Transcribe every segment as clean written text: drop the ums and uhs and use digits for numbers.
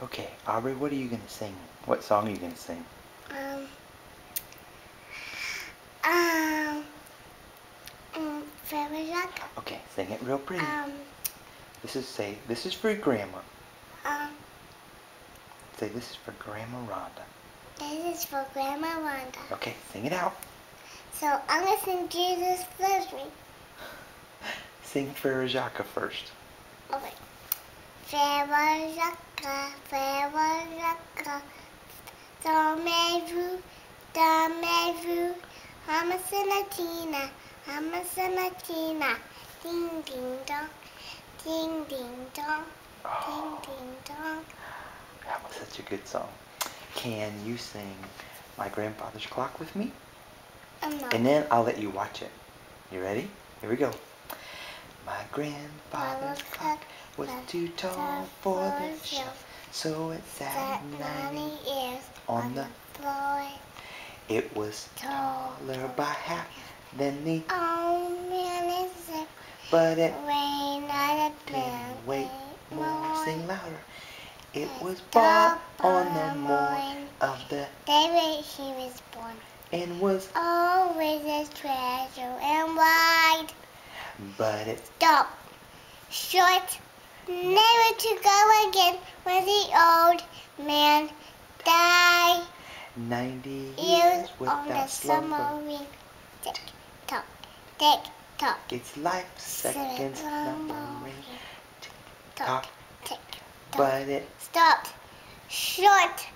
Okay, Aubrey, what are you going to sing? What song are you going to sing? Fairy Rock. Okay, sing it real pretty. This is for Grandma. Say, this is for Grandma Rhonda. This is for Grandma Rhonda. Okay, sing it out. So I'm going to sing Jesus Loves Me. Sing Frère Jacques first. Okay. Frère Jacques, dormez-vous, I'm a Sinatina, ding ding dong, ding ding dong, ding ding dong. That was such a good song. Can you sing My Grandfather's Clock with me? No. And then I'll let you watch it. You ready? Here we go. My grandfather's clock was too tall for the shelf, so it sat 90 years on the floor. It was taller by half than the but it didn't wait more. Sing louder. It was bought on the morn of the day he was born, and was always a treasure and wide. But it stopped short, never to go again when the old man died. 90 years without on the slumber. submarine. Tick tock, tick tock. It's life seconds numbering. Tick tock, tick tock. But it stopped short,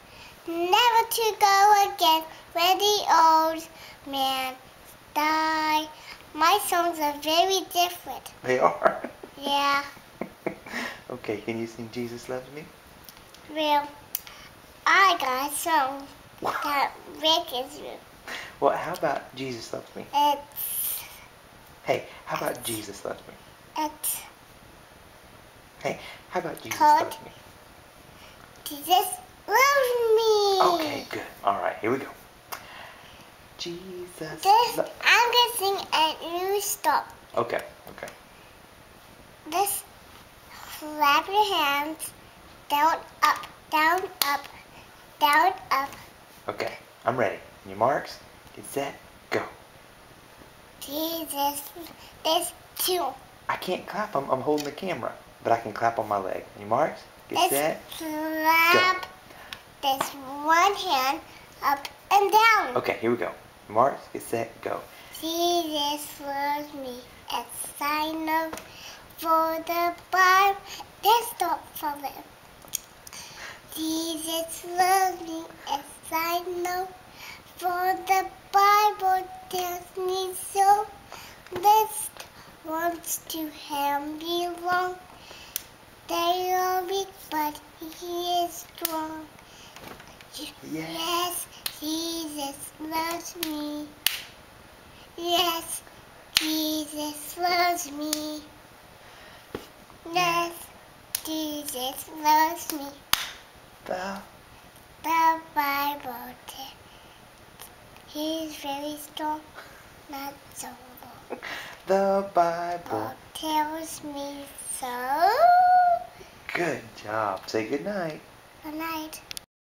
never to go again when the old man died. My songs are very different. They are? Yeah. Okay, can you sing Jesus Loves Me? Well, I got a song that Rick is real. Well, how about Jesus Loves Me? Hey, how about Jesus Loves Me? Hey, how about Jesus Loves Me? Jesus loves me. Okay, good. All right, here we go. Jesus. I'm going to sing and you stop. Okay. This, clap your hands, down, up, down, up, down, up. Okay, I'm ready. Your marks, get set, go. Jesus, this two. I can't clap, I'm holding the camera, but I can clap on my leg. Your marks, get set, clap. go. This one hand up and down. Okay, here we go. Your marks, get set, go. Jesus loves me as I know, for the Bible, let's stop for them. Jesus loves me as I know, for the Bible tells me so. This wants to him belong. They are weak, but he is strong. Yes, Jesus loves me. Yes, Jesus loves me. Yes, Jesus loves me. The Bible tells he's very strong, not so long. The Bible tells me so. Good job. Say good night. Good night.